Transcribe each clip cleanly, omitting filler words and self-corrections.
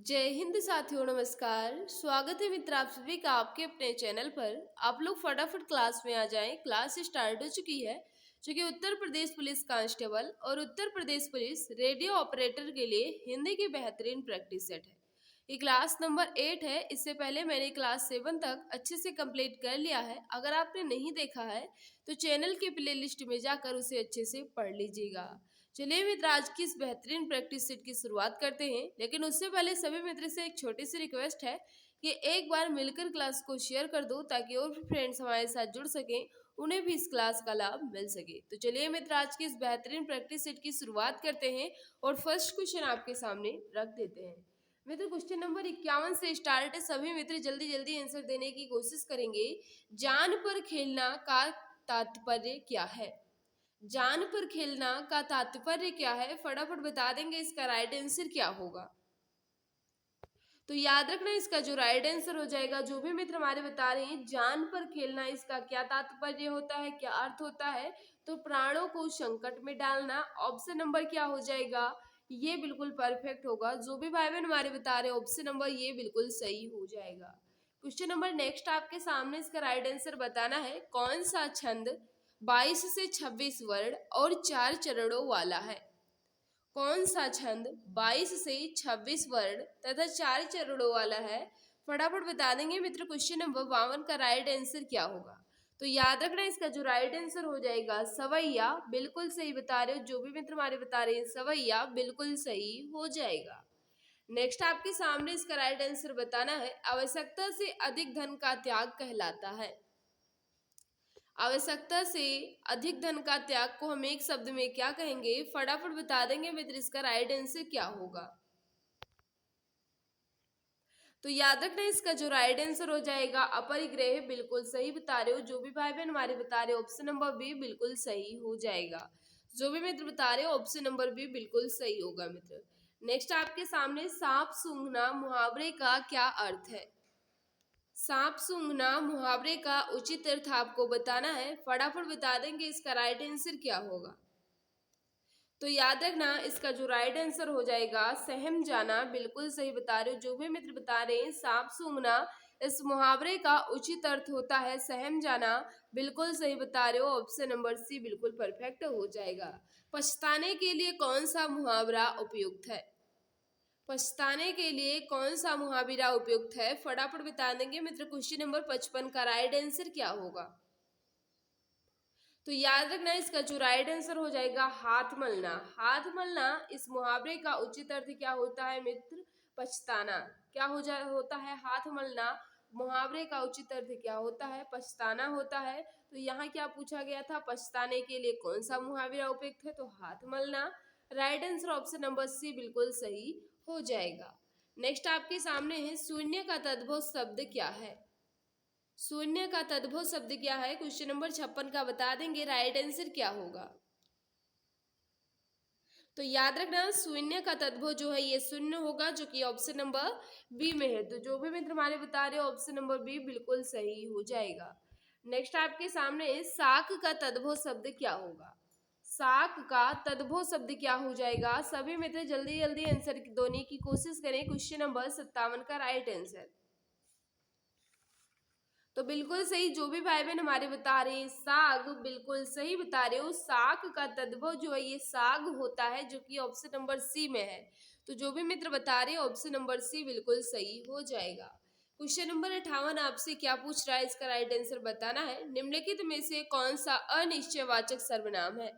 जय हिंद साथियों, नमस्कार। स्वागत है मित्र आप सभी का आपके अपने चैनल पर। आप लोग फटाफट क्लास में आ जाएं। क्लास स्टार्ट हो चुकी है, जो कि उत्तर प्रदेश पुलिस कांस्टेबल और Uttar Pradesh police radio operator के लिए हिंदी की बेहतरीन प्रैक्टिस सेट है। ये क्लास नंबर 8 है। इससे पहले मैंने क्लास 7 तक अच्छे से कंप्लीट कर लिया है। अगर आपने नहीं देखा है तो चैनल की प्लेलिस्ट में जाकर उसे अच्छे से पढ़ लीजिएगा। चलिए मित्र, आज की इस बेहतरीन प्रैक्टिस सेट की शुरुआत करते हैं। लेकिन उससे पहले सभी मित्र से एक छोटी सी रिक्वेस्ट है कि एक बार मिलकर क्लास को शेयर कर दो, ताकि और भी फ्रेंड्स हमारे साथ जुड़ सकें, उन्हें भी इस क्लास का लाभ मिल सके। तो चलिए मित्र, आज की इस बेहतरीन प्रैक्टिस सेट की शुरुआत करते हैं और फर्स्ट क्वेश्चन आपके सामने रख देते हैं। मित्र, क्वेश्चन नंबर 51 से स्टार्ट है। सभी मित्र जल्दी जल्दी आंसर देने की कोशिश करेंगे। जान पर खेलना का तात्पर्य क्या है? जान पर खेलना का तात्पर्य क्या है? फटाफट बता देंगे इसका राइट आंसर क्या होगा। तो याद रखना, इसका जो राइट आंसर हो जाएगा, जो भी मित्र हमारे बता रहे हैं जान पर खेलना इसका क्या तात्पर्य होता है, क्या अर्थ होता है, तो प्राणों को संकट में डालना। ऑप्शन नंबर क्या हो जाएगा? ये बिल्कुल परफेक्ट होगा। जो भी भाई बहन हमारे बता रहे हैं ऑप्शन नंबर ये बिल्कुल सही हो जाएगा। क्वेश्चन नंबर नेक्स्ट आपके सामने, इसका राइट आंसर बताना है। कौन सा छंद 22 से 26 वर्ण और 4 चरणों वाला है? कौन सा छंद 22 से 26 वर्ण तथा 4 चरणों वाला है? फटाफट बता देंगे मित्र। क्वेश्चन नंबर 52 का राइट आंसर क्या होगा? तो याद रखना, इसका जो राइट आंसर हो जाएगा सवैया। बिल्कुल सही बता रहे हो। जो भी मित्र हमारे बता रहे हैं सवैया, बिल्कुल सही हो जाएगा। नेक्स्ट आपके सामने इसका राइट आंसर बताना है। आवश्यकता से अधिक धन का त्याग कहलाता है। आवश्यकता से अधिक धन का त्याग को हम एक शब्द में क्या कहेंगे? फटाफट बता देंगे मित्र, इसका राइट आंसर क्या होगा? तो याद रखना, इसका जो राइट आंसर हो जाएगा अपरिग्रह। बिल्कुल सही बता रहे हो। जो भी भाई बहन हमारे बता रहे हो ऑप्शन नंबर बी बिल्कुल सही हो जाएगा। जो भी मित्र बता रहे हो ऑप्शन नंबर बी बिल्कुल सही होगा मित्र। नेक्स्ट आपके सामने, सांप सूंघना मुहावरे का क्या अर्थ है? सांप सूंघना मुहावरे का उचित अर्थ आपको बताना है। फटाफट बता देंगे इसका राइट आंसर क्या होगा। तो याद रखना, इसका जो राइट आंसर हो जाएगा सहम जाना। बिल्कुल सही बता रहे हो। जो भी मित्र बता रहे हैं सांप सूंघना, इस मुहावरे का उचित अर्थ होता है सहम जाना। बिल्कुल सही बता रहे हो। ऑप्शन नंबर सी बिल्कुल परफेक्ट हो जाएगा। पछताने के लिए कौन सा मुहावरा उपयुक्त है? पछताने के लिए कौन सा मुहावरा उपयुक्त है? फटाफट बता देंगे मित्र। क्वेश्चन नंबर 55 का राइट आंसर क्या होगा? तो याद रखना, इसका जो राइट आंसर हो जाएगा हाथ मलना। हाथ मलना, इस मुहावरे का उचित अर्थ क्या होता है मित्र? पछताना। क्या होता है? हाथ मलना। मुहावरे का उचित अर्थ क्या होता है? पछताना होता है। तो यहाँ क्या पूछा गया था? पछताने के लिए कौन सा मुहावरा उपयुक्त है? तो हाथ मलना। Right answer option number C बिल्कुल सही हो जाएगा। नेक्स्ट आपके सामने है, शून्य का तद्भव शब्द क्या है? शून्य का तद्भव शब्द क्या है? क्वेश्चन नंबर 56 का बता देंगे। राइट आंसर क्या होगा? तो याद रखना, शून्य का तद्भव जो है ये शून्य होगा, जो कि ऑप्शन नंबर बी में है। तो जो भी मित्र हमारे बता रहे हो ऑप्शन नंबर बी बिल्कुल सही हो जाएगा। नेक्स्ट आपके सामने, साक का तद्भव शब्द क्या होगा? साक का तद्भव शब्द क्या हो जाएगा? सभी मित्र जल्दी जल्दी आंसर देने की कोशिश करें। क्वेश्चन नंबर 57 का राइट आंसर। तो बिल्कुल सही। जो भी भाई बहन हमारे बता रहे हैं साग, बिल्कुल सही बता रहे हो। साग का तद्भव जो है ये साग होता है, जो कि ऑप्शन नंबर सी में है। तो जो भी मित्र बता रहे हैं ऑप्शन नंबर सी बिल्कुल सही हो जाएगा। क्वेश्चन नंबर 58 आपसे क्या पूछ रहा है? इसका राइट आंसर बताना है। निम्नलिखित में से कौन सा अनिश्चयवाचक सर्वनाम है?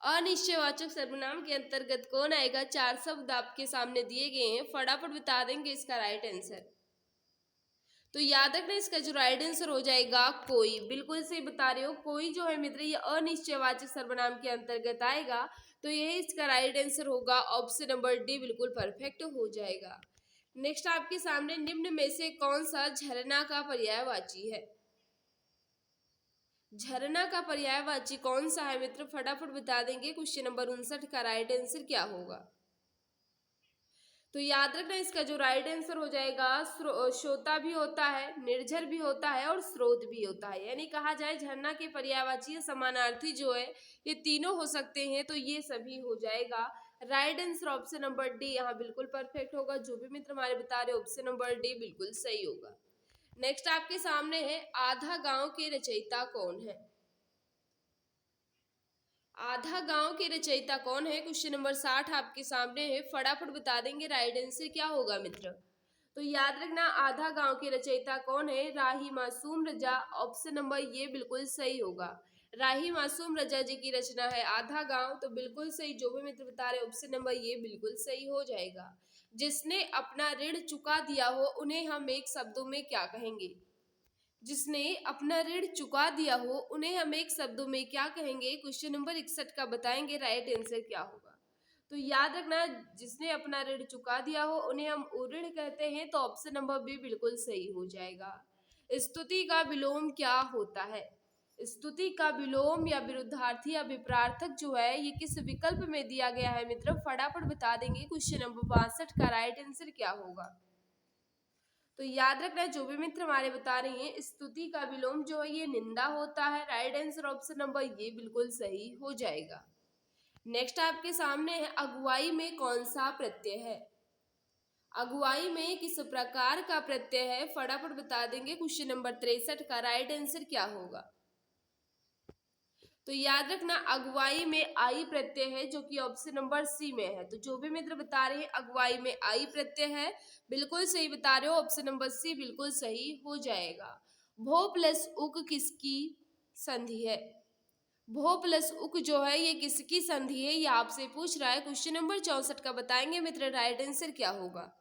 अनिश्चयवाचक सर्वनाम के अंतर्गत कौन आएगा? 4 शब्द आपके सामने दिए गए हैं। फटाफट बता देंगे इसका राइट आंसर। तो याद रखना, इसका जो राइट आंसर हो जाएगा कोई। बिल्कुल सही बता रहे हो। कोई जो है मित्र ये अनिश्चयवाचक सर्वनाम के अंतर्गत आएगा। तो यही इसका राइट आंसर होगा। ऑप्शन नंबर डी बिल्कुल परफेक्ट हो जाएगा। नेक्स्ट आपके सामने, निम्न में से कौन सा झरना का पर्यायवाची है? झरना का पर्यायवाची कौन सा है मित्र? फटाफट बता देंगे। क्वेश्चन नंबर 59 का राइट आंसर क्या होगा? तो याद रखना, इसका जो राइट आंसर हो जाएगा श्रोता भी होता है, निर्झर भी होता है और स्रोत भी होता है। यानी कहा जाए झरना के पर्यायवाची समानार्थी जो है ये तीनों हो सकते हैं। तो ये सभी हो जाएगा। Right answer option number D यहाँ बिल्कुल परफेक्ट होगा। जो भी मित्र हमारे बता रहे ऑप्शन नंबर डी बिल्कुल सही होगा। नेक्स्ट आपके सामने है आधा गांव के रचयिता कौन है। आधा गांव के रचयिता कौन है, क्वेश्चन नंबर 60 आपके सामने है। फटाफट बता देंगे राइट आंसर क्या होगा मित्र। तो याद रखना आधा गांव के रचयिता कौन है, राही मासूम रजा। ऑप्शन नंबर ये बिल्कुल सही होगा। राही मासूम रजा जी की रचना है आधा गांव, तो बिल्कुल सही। जो भी मित्र बता रहे ऑप्शन नंबर ये बिल्कुल सही हो जाएगा। जिसने अपना ऋण चुका दिया हो उन्हें हम एक शब्दों में क्या कहेंगे। जिसने अपना ऋण चुका दिया हो उन्हें हम एक शब्दों में क्या कहेंगे, क्वेश्चन नंबर 61 का बताएंगे राइट आंसर क्या होगा। तो याद रखना जिसने अपना ऋण चुका दिया हो उन्हें हम ऋण कहते हैं, तो ऑप्शन नंबर बी बिल्कुल सही हो जाएगा। स्तुति का विलोम क्या होता है। स्तुति का विलोम या विरुद्धार्थी या विपरार्थक जो है ये किस विकल्प में दिया गया है मित्र, फटाफट बता देंगे। क्वेश्चन नंबर 62 का राइट आंसर क्या होगा। तो याद रखना जो भी मित्र हमारे बता रही हैं स्तुति का विलोम जो है ये निंदा होता है। राइट आंसर ऑप्शन नंबर ये बिल्कुल सही हो जाएगा। नेक्स्ट आपके सामने है अगुवाई में कौन सा प्रत्यय है। अगुवाई में किस प्रकार का प्रत्यय है, फटाफट बता देंगे। क्वेश्चन नंबर 63 का राइट आंसर क्या होगा। तो याद रखना अगुवाई में आई प्रत्यय है जो कि ऑप्शन नंबर सी में है। तो जो भी मित्र बता रहे हैं अगुवाई में आई प्रत्यय है बिल्कुल सही बता रहे हो, ऑप्शन नंबर सी बिल्कुल सही हो जाएगा। भो प्लस उक किसकी संधि है। भो प्लस उक जो है ये किसकी संधि है, ये आपसे पूछ रहा है। क्वेश्चन नंबर 64 का बताएंगे मित्र राइट आंसर क्या होगा।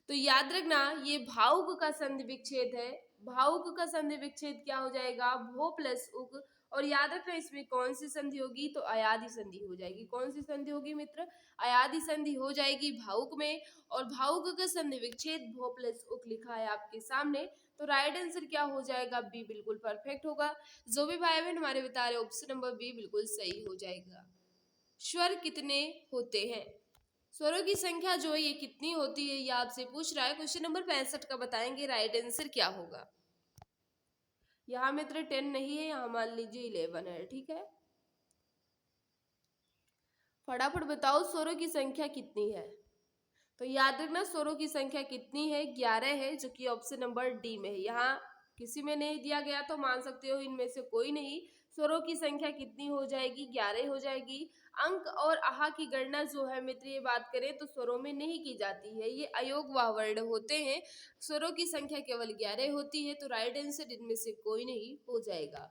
तो याद रखना ये भावुक का संधि विच्छेद है। भावुक का संधि विच्छेद क्या हो जाएगा, भो प्लस उक। और याद रखना इसमें कौन सी संधि होगी, तो अयादि संधि हो जाएगी। कौन सी संधि होगी मित्र, अयादि संधि हो जाएगी भावुक में। और भावुक का संधि विच्छेद भो प्लस उक लिखा है आपके सामने, तो राइट आंसर क्या हो जाएगा, बी बिल्कुल परफेक्ट होगा। जो भी भाई बहन हमारे बता रहे ऑप्शन नंबर बी बिल्कुल सही हो जाएगा। स्वर कितने होते हैं। स्वरों की संख्या जो है ये कितनी होती है, ये आपसे पूछ रहा है। क्वेश्चन नंबर 65 का बताएंगे राइट आंसर क्या होगा। यहाँ मित्र 10 नहीं है, यहाँ मान लीजिए 11 है, ठीक है। फटाफट बताओ स्वरों की संख्या कितनी है। तो याद रखना स्वरों की संख्या कितनी है, 11 है, जो कि ऑप्शन नंबर डी में है। यहाँ किसी में नहीं दिया गया तो मान सकते हो इनमें से कोई नहीं। स्वरों की संख्या कितनी हो जाएगी, 11 हो जाएगी। अंक और आहा की गणना जो है मित्र ये बात करें तो स्वरों में नहीं की जाती है, ये अयोगवाह वर्ण होते हैं। स्वरों की संख्या केवल 11 होती है, तो राइट आंसर इनमें से कोई नहीं हो जाएगा।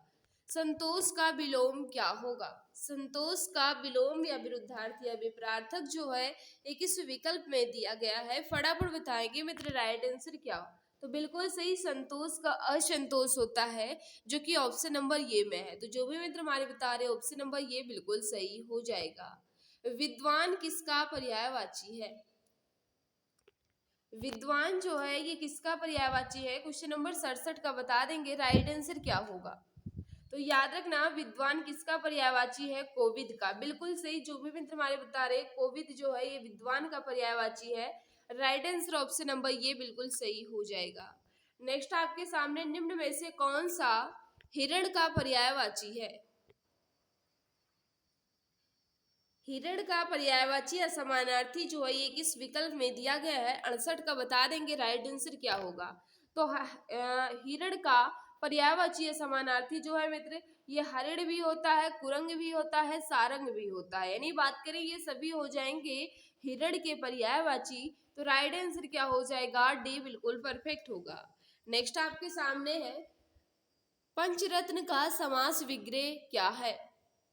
संतोष का विलोम क्या होगा। संतोष का विलोम या विरुद्धार्थी या विपरार्थक जो है ये किस विकल्प में दिया गया है, फटाफट बताएंगे मित्र राइट आंसर क्या हो। तो बिल्कुल सही, संतोष का असंतोष होता है, जो कि ऑप्शन नंबर ये में है। तो जो भी मित्र हमारे बता रहे ऑप्शन नंबर ये बिल्कुल सही हो जाएगा। विद्वान किसका पर्यायवाची है। विद्वान जो है ये किसका पर्यायवाची है, क्वेश्चन नंबर 67 का बता देंगे राइट आंसर क्या होगा। तो याद रखना विद्वान किसका पर्यायवाची है, कोविद का। बिल्कुल सही, जो भी मित्र हमारे बता रहे कोविद जो है ये विद्वान का पर्यायवाची है। राइट आंसर ऑप्शन नंबर ये बिल्कुल सही हो जाएगा। नेक्स्ट आपके सामने निम्न में से कौन सा हिरण का पर्यायवाची है। हिरण का पर्यायवाची या समानार्थी जो है ये किस विकल्प में दिया गया है, 68 का बता देंगे राइट आंसर क्या होगा। तो हिरण का पर्यायवाची या समानार्थी जो है मित्र ये हरिण भी होता है, कुरंग भी होता है, सारंग भी होता है। यानी बात करें ये सभी हो जाएंगे हिरण के पर्यायवाची, तो राइट आंसर क्या हो जाएगा, डी बिल्कुल परफेक्ट होगा। नेक्स्ट आपके सामने है पंचरत्न का समास विग्रह क्या है।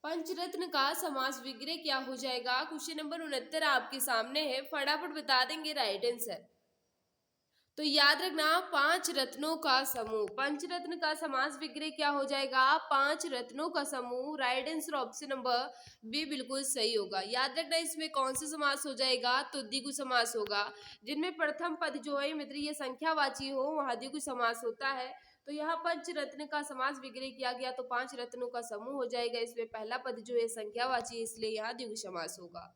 पंचरत्न का समास विग्रह क्या हो जाएगा, क्वेश्चन नंबर 69 आपके सामने है। फटाफट बता देंगे राइट आंसर। तो याद रखना 5 रत्नों का समूह। पंचरत्न का समास विग्रह क्या हो जाएगा, 5 रत्नों का समूह। Right answer option number B बिल्कुल सही होगा। याद रखना इसमें कौन सा समास हो जाएगा, तो द्विगु समास होगा। जिनमें प्रथम पद जो है मित्र ये संख्यावाची हो वहां द्विगु समास होता है। तो यहाँ पंच रत्न का समास विग्रह किया गया तो 5 रत्नों का समूह हो जाएगा। इसमें पहला पद जो है संख्यावाची है इसलिए यहाँ द्विगु समास होगा।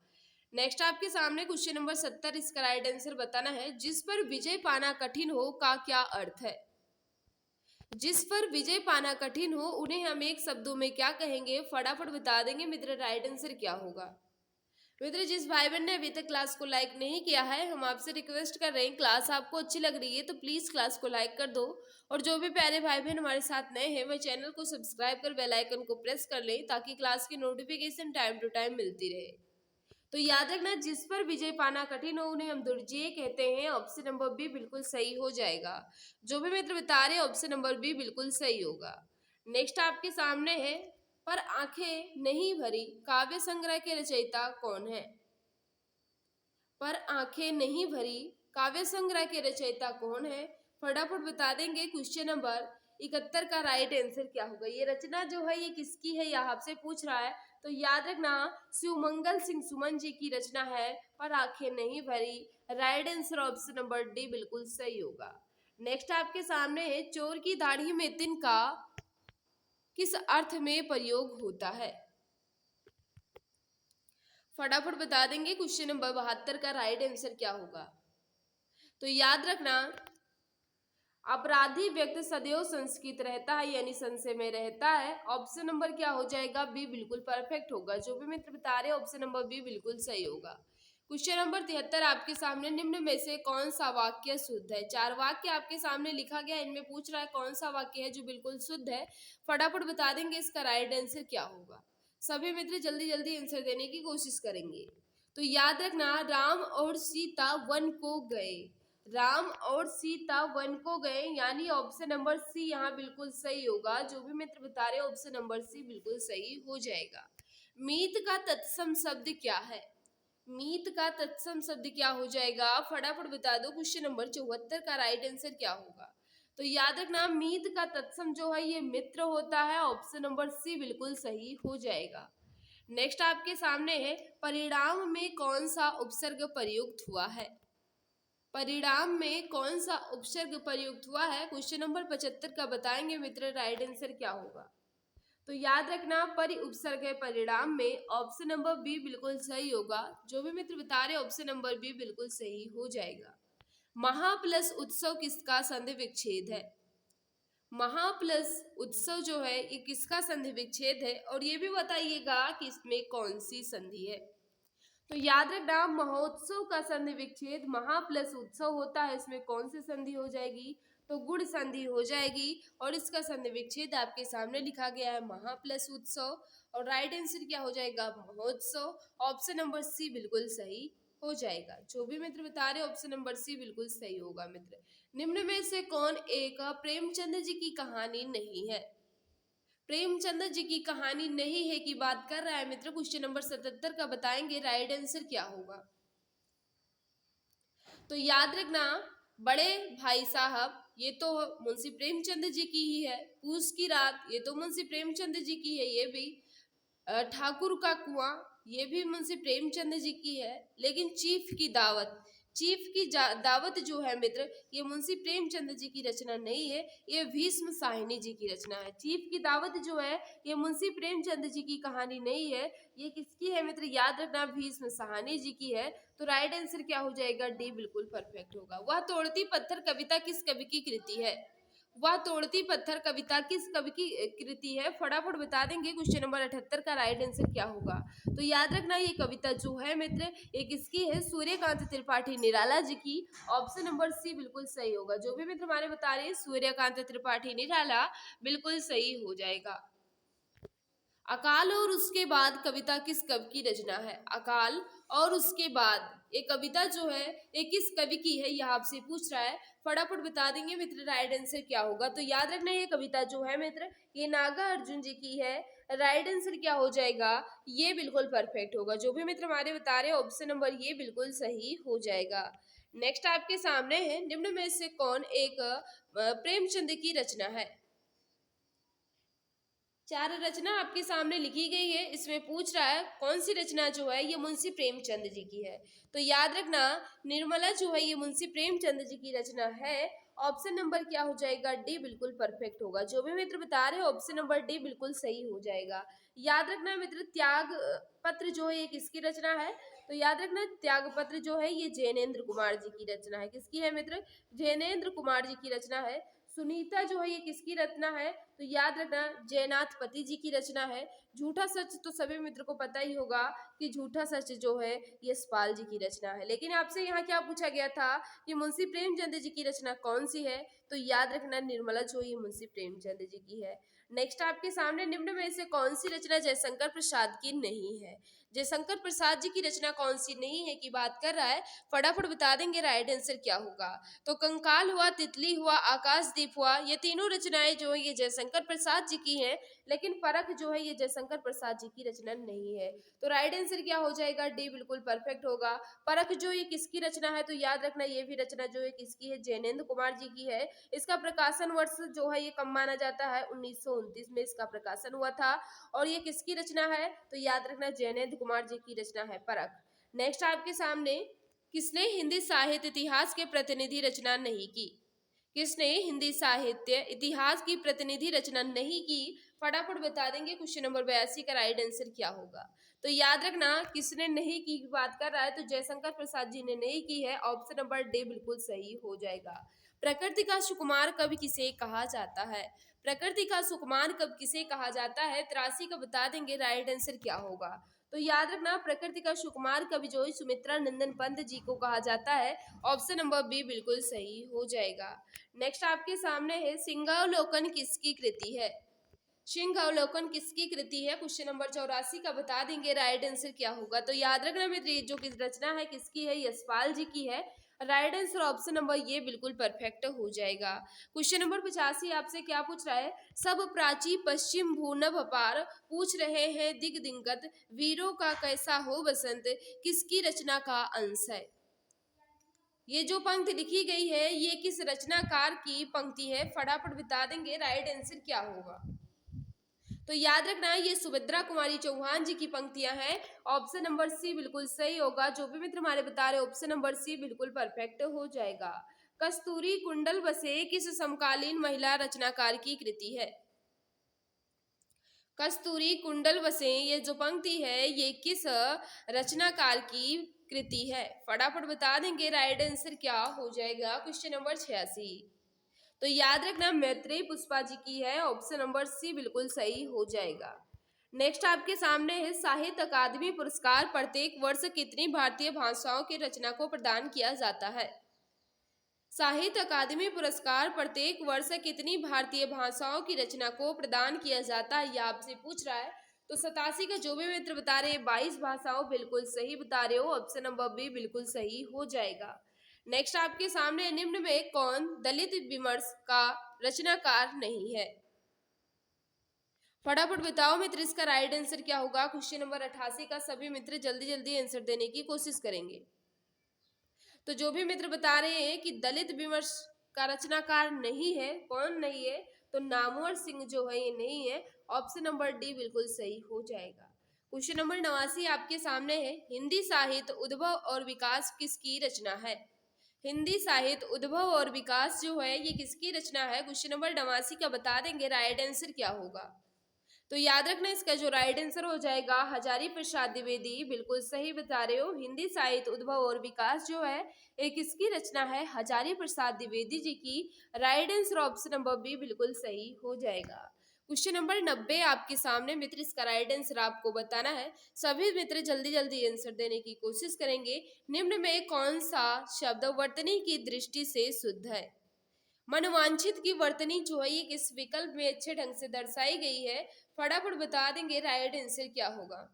नेक्स्ट आपके सामने क्वेश्चन नंबर 70, इसका राइट आंसर बताना है। जिस पर विजय पाना कठिन हो का क्या अर्थ है। जिस पर विजय पाना कठिन हो उन्हें हम एक शब्दों में क्या कहेंगे, फटाफट बता देंगे मित्र राइट आंसर क्या होगा। मित्र जिस भाई बहन ने अभी तक क्लास को लाइक नहीं किया है, हम आपसे रिक्वेस्ट कर रहे हैं, क्लास आपको अच्छी लग रही है तो प्लीज क्लास को लाइक कर दो। और जो भी प्यारे भाई बहन हमारे साथ नए हैं वह चैनल को सब्सक्राइब कर बेल आइकन को प्रेस कर लें ताकि क्लास की नोटिफिकेशन टाइम टू टाइम मिलती रहे। तो याद रखना, जिस पर विजय पाना कठिन हो उन्हें हम दुर्जय कहते हैं। ऑप्शन नंबर बी बिल्कुल सही हो जाएगा। जो भी मित्र बता रहे हैं ऑप्शन नंबर बी बिल्कुल सही होगा। नेक्स्ट आपके सामने है, पर आंखें नहीं भरी काव्य संग्रह के रचयिता कौन है? पर आंखें नहीं भरी काव्य संग्रह के रचयिता कौन है? फटाफट बता देंगे। क्वेश्चन नंबर 71 का राइट आंसर क्या होगा? ये रचना जो है ये किसकी है, यह आपसे पूछ रहा है। तो याद रखना, शिवमंगल सिंह सुमन जी की रचना है पर आंखें नहीं भरी। Right answer option number D बिल्कुल सही होगा। नेक्स्ट आपके सामने है, चोर की दाढ़ी में तिनका किस अर्थ में प्रयोग होता है? फटाफट बता देंगे। क्वेश्चन नंबर 72 का राइट आंसर क्या होगा? तो याद रखना, अपराधी व्यक्ति सदैव संस्कृत रहता है यानी संशय में रहता है। ऑप्शन नंबर क्या हो जाएगा? बी बिल्कुल परफेक्ट होगा। जो भी मित्र बता रहे हैं ऑप्शन नंबर बी बिल्कुल सही होगा। क्वेश्चन नंबर 73 आपके सामने, निम्न में से कौन सा वाक्य शुद्ध है? 4 वाक्य आपके सामने लिखा गया, इनमें पूछ रहा है कौन सा वाक्य है जो बिल्कुल शुद्ध है। फटाफट बता देंगे इसका राइट आंसर क्या होगा। सभी मित्र जल्दी जल्दी आंसर देने की कोशिश करेंगे। तो याद रखना, राम और सीता वन को गए। राम और सीता वन को गए यानी ऑप्शन नंबर सी यहाँ बिल्कुल सही होगा। जो भी मित्र बता रहे ऑप्शन नंबर सी बिल्कुल सही हो जाएगा। मीत का तत्सम शब्द क्या है? मीत का तत्सम शब्द क्या हो जाएगा? फटाफट बता दो। क्वेश्चन नंबर 74 का राइट आंसर क्या होगा? तो याद रखना, मीत का तत्सम जो है ये मित्र होता है। ऑप्शन नंबर सी बिल्कुल सही हो जाएगा। नेक्स्ट आपके सामने है, परिणाम में कौन सा उपसर्ग प्रयुक्त हुआ है? परिणाम में कौन सा उपसर्ग प्रयुक्त हुआ है? क्वेश्चन नंबर 75 का बताएंगे मित्र, राइट आंसर क्या होगा? तो याद रखना, परि उपसर्ग है परिणाम में। ऑप्शन नंबर बी बिल्कुल सही होगा। जो भी मित्र बता रहे ऑप्शन नंबर बी बिल्कुल सही हो जाएगा। महा प्लस उत्सव किसका संधि विच्छेद है? महा प्लस उत्सव जो है ये किसका संधि विच्छेद है? और ये भी बताइएगा कि इसमें कौन सी संधि है। तो याद रखना, महोत्सव का संधि विच्छेद महा प्लस उत्सव होता है। इसमें कौन सी संधि हो जाएगी? तो गुण संधि हो जाएगी। और इसका संधि विच्छेद आपके सामने लिखा गया है महा प्लस उत्सव। और राइट आंसर क्या हो जाएगा? महोत्सव। ऑप्शन नंबर सी बिल्कुल सही हो जाएगा। जो भी मित्र बता रहे ऑप्शन नंबर सी बिल्कुल सही होगा। मित्र निम्न में से कौन एक प्रेमचंद जी की कहानी नहीं है? प्रेमचंद जी की कहानी नहीं है की बात कर रहा है मित्र। क्वेश्चन नंबर 77 का बताएंगे, राइट आंसर क्या होगा? तो याद रखना, बड़े भाई साहब ये तो मुंशी प्रेमचंद जी की ही है। पूस की रात ये तो मुंशी प्रेमचंद जी की है। ये भी ठाकुर का कुआं ये भी मुंशी प्रेमचंद जी की है। लेकिन चीफ की दावत, चीफ की दावत जो है मित्र ये मुंशी प्रेमचंद जी की रचना नहीं है, ये भीष्म साहिनी जी की रचना है। चीफ की दावत जो है ये मुंशी प्रेमचंद जी की कहानी नहीं है, ये किसकी है मित्र? याद रखना, भीष्म साहनी जी की है। तो राइट आंसर क्या हो जाएगा? डी बिल्कुल परफेक्ट होगा। वह तोड़ती पत्थर कविता किस कवि की कृति है? वह तोड़ती पत्थर कविता किस कवि की कृति है? फटाफट बता देंगे। क्वेश्चन नंबर 78 का राइट आंसर क्या होगा? तो याद रखना, ये कविता जो है मित्र ये किसकी है? सूर्यकांत त्रिपाठी निराला जी की। ऑप्शन नंबर सी बिल्कुल सही होगा। जो भी मित्र हमारे बता रहे हैं सूर्यकांत त्रिपाठी निराला बिल्कुल सही हो जाएगा। अकाल और उसके बाद कविता किस कवि की रचना है? अकाल और उसके बाद ये कविता जो है ये किस कवि की है, यह आपसे पूछ रहा है। फटाफट बता देंगे मित्र, राइट आंसर क्या होगा? तो याद रखना, ये कविता जो है मित्र ये नागा अर्जुन जी की है। राइट आंसर क्या हो जाएगा? ये बिल्कुल परफेक्ट होगा। जो भी मित्र हमारे बता रहे हैं ऑप्शन नंबर ये बिल्कुल सही हो जाएगा। नेक्स्ट आपके सामने है, निम्न में से कौन एक प्रेमचंद की रचना है? 4 रचना आपके सामने लिखी गई है, इसमें पूछ रहा है कौन सी रचना जो है ये मुंशी प्रेमचंद जी की है। तो याद रखना, निर्मला जो है ये मुंशी प्रेमचंद जी की रचना है। ऑप्शन नंबर क्या हो जाएगा? डी बिल्कुल परफेक्ट होगा। जो भी मित्र बता रहे हैं ऑप्शन नंबर डी बिल्कुल सही हो जाएगा। याद रखना मित्र, त्याग पत्र जो है ये किसकी रचना है? तो याद रखना, त्याग पत्र जो है ये जैनेन्द्र कुमार जी की रचना है। किसकी है मित्र? जैनेन्द्र कुमार जी की रचना है। सुनीता जो है ये किसकी रचना है? तो याद रखना जयनाथ पति जी की रचना है। झूठा सच तो सभी मित्र को पता ही होगा कि झूठा सच जो है ये यशपाल जी की रचना है। लेकिन आपसे यहाँ क्या पूछा गया था कि मुंशी प्रेमचंद जी की रचना कौन सी है? तो याद रखना निर्मला जो ये मुंशी प्रेमचंद जी की है। नेक्स्ट आपके सामने निम्न में से कौन सी रचना जयशंकर प्रसाद की नहीं है? जयशंकर प्रसाद जी की रचना कौन सी नहीं है की बात कर रहा है, फटाफट बता देंगे राइट आंसर क्या होगा। तो कंकाल हुआ, तितली हुआ, आकाशदीप हुआ, ये तीनों रचनाएं जो है ये जयशंकर प्रसाद जी की हैं, लेकिन परख जो है ये जयशंकर प्रसाद जी की रचना नहीं है। तो राइट आंसर क्या हो जाएगा? डी बिल्कुल परफेक्ट होगा। परख जो ये किसकी रचना है? तो याद रखना ये भी रचना जो है किसकी है? जैनेन्द्र कुमार जी की है। इसका प्रकाशन वर्ष जो है ये कब माना जाता है? 1929 में इसका प्रकाशन हुआ था। और ये किसकी रचना है? तो याद रखना जैनेन्द्र कुमार जी की रचना है परख। नेक्स्ट आपके सामने, किसने हिंदी साहित्य इतिहास के प्रतिनिधि रचना नहीं की? किसने हिंदी साहित्य इतिहास की प्रतिनिधि रचना नहीं की? फटाफट बता देंगे। क्वेश्चन नंबर 82 का राइट आंसर क्या होगा? तो याद रखना किसने नहीं की बात कर रहा है, तो जयशंकर प्रसाद जी ने नहीं की है। ऑप्शन नंबर डी बिल्कुल सही हो जाएगा। प्रकृति का सुकुमार कवि किसे कहा जाता है? प्रकृति का सुकुमार कवि किसे कहा जाता है? 83 का बता देंगे राइट आंसर क्या होगा? तो याद रखना प्रकृति का सुकुमार कवि जो है सुमित्रा नंदन पंत जी को कहा जाता है। ऑप्शन नंबर बी बिल्कुल सही हो जाएगा। नेक्स्ट आपके सामने है, सिंहावलोकन किसकी कृति है? सिंहावलोकन किसकी कृति है? क्वेश्चन नंबर 84 का बता देंगे राइट आंसर क्या होगा? तो याद रखना मित्र ये जो रचना है किसकी है? यशपाल जी की है। राइट आंसर ऑप्शन नंबर ये बिल्कुल परफेक्ट हो जाएगा। क्वेश्चन नंबर 85 आपसे क्या पूछ रहा है? सब प्राची पश्चिम भूनभ अपार, पूछ रहे हैं दिग दिगंत, वीरों का कैसा हो बसंत, किसकी रचना का अंश है? ये जो पंक्ति लिखी गई है ये किस रचनाकार की पंक्ति है? फटाफट बता देंगे राइट आंसर क्या होगा? तो याद रखना ये सुभद्रा कुमारी चौहान जी की पंक्तियां हैं। ऑप्शन नंबर सी बिल्कुल सही होगा। जो भी मित्र हमारे बता रहे ऑप्शन नंबर सी बिल्कुल परफेक्ट हो जाएगा। कस्तूरी कुंडल बसे किस समकालीन महिला रचनाकार की कृति है? कस्तूरी कुंडल बसे ये जो पंक्ति है ये किस रचनाकार की कृति है? फटाफट बता देंगे राइट आंसर क्या हो जाएगा? Question number 86। तो याद रखना मैत्रेयी पुष्पा जी की है। ऑप्शन नंबर सी बिल्कुल सही हो जाएगा। नेक्स्ट आपके सामने है, साहित्य अकादमी पुरस्कार प्रत्येक वर्ष कितनी भारतीय भाषाओं की रचना को प्रदान किया जाता है? साहित्य अकादमी पुरस्कार प्रत्येक वर्ष कितनी भारतीय भाषाओं की रचना को प्रदान किया जाता है, यह आपसे पूछ रहा है। तो 87 का जो भी मित्र बता रहे हैं 22 भाषाओं बिल्कुल सही बता रहे हो। ऑप्शन नंबर बी बिल्कुल सही हो जाएगा। नेक्स्ट आपके सामने, निम्न में कौन दलित विमर्श का रचनाकार नहीं है? फटाफट बताओ मित्र इसका राइट आंसर क्या होगा? क्वेश्चन नंबर 88 का सभी मित्र जल्दी जल्दी आंसर देने की कोशिश करेंगे। तो जो भी मित्र बता रहे हैं कि दलित विमर्श का रचनाकार नहीं है, कौन नहीं है? तो नामवर सिंह जो है ये नहीं है। ऑप्शन नंबर डी बिल्कुल सही हो जाएगा। क्वेश्चन नंबर 89 आपके सामने है, हिंदी साहित्य उद्भव और विकास किसकी रचना है? हिंदी साहित्य उद्भव और विकास जो है ये किसकी रचना है? क्वेश्चन नंबर 89 का बता देंगे राइट आंसर क्या होगा? तो याद रखना इसका जो राइट आंसर हो जाएगा हजारी प्रसाद द्विवेदी। बिल्कुल सही बता रहे हो। हिंदी साहित्य उद्भव और विकास जो है एक किसकी रचना है? हजारी प्रसाद द्विवेदी जी की। Right answer option number B बिल्कुल सही हो जाएगा। क्वेश्चन नंबर 90 आपके सामने मित्र, इसका राइट आंसर आपको बताना है। सभी मित्र जल्दी जल्दी आंसर देने की कोशिश करेंगे। निम्न में कौन सा शब्द वर्तनी की दृष्टि से शुद्ध है? मनोवांछित की वर्तनी जो है ये किस विकल्प में अच्छे ढंग से दर्शाई गई है? फटाफट बता देंगे राइट आंसर क्या होगा?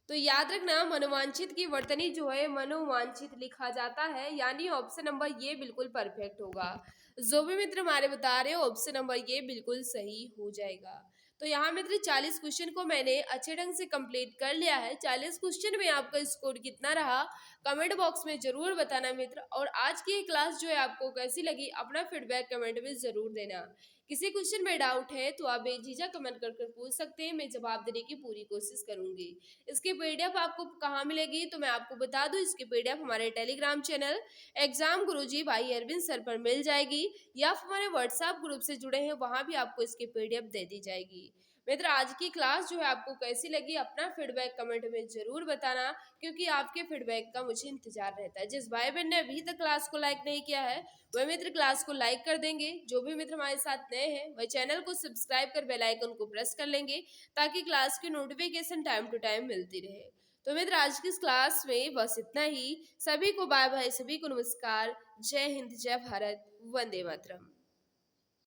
तो याद रखना मनोवांछित की वर्तनी जो है मनोवांछित लिखा जाता है, यानी ऑप्शन नंबर ये बिल्कुल परफेक्ट होगा। जो भी मित्र हमारे बता रहे हो ऑप्शन नंबर ये बिल्कुल सही हो जाएगा। तो यहाँ मित्र 40 क्वेश्चन को मैंने अच्छे ढंग से कंप्लीट कर लिया है। 40 क्वेश्चन में आपका स्कोर कितना रहा कमेंट बॉक्स में जरूर बताना मित्र। और आज की क्लास जो है आपको कैसी लगी अपना फीडबैक कमेंट में जरूर देना। किसी क्वेश्चन में डाउट है तो आप बेझिझक कमेंट कर पूछ सकते हैं, मैं जवाब देने की पूरी कोशिश करूंगी। इसकी पीडीएफ आपको कहाँ मिलेगी? तो मैं आपको बता दूं, इसकी पीडीएफ हमारे टेलीग्राम चैनल एग्जाम गुरुजी भाई अरविंद सर पर मिल जाएगी, या हमारे व्हाट्सएप ग्रुप से जुड़े हैं वहां भी आपको इसकी पीडीएफ दे दी जाएगी। मित्र आज की क्लास जो है आपको कैसी लगी, अपना फीडबैक कमेंट में जरूर बताना, क्योंकि आपके फीडबैक का मुझे इंतजार रहता है। जिस भाई बहन ने अभी तक क्लास को लाइक नहीं किया है वह मित्र क्लास को लाइक कर देंगे। जो भी मित्र हमारे साथ नए हैं वह चैनल को सब्सक्राइब कर बेल आइकन को प्रेस कर लेंगे, ताकि क्लास की नोटिफिकेशन टाइम टू टाइम मिलती रहे। तो मित्र आज की इस क्लास में बस इतना ही। सभी को बाय बाय, सभी को नमस्कार। जय हिंद, जय भारत, वंदे मातरम।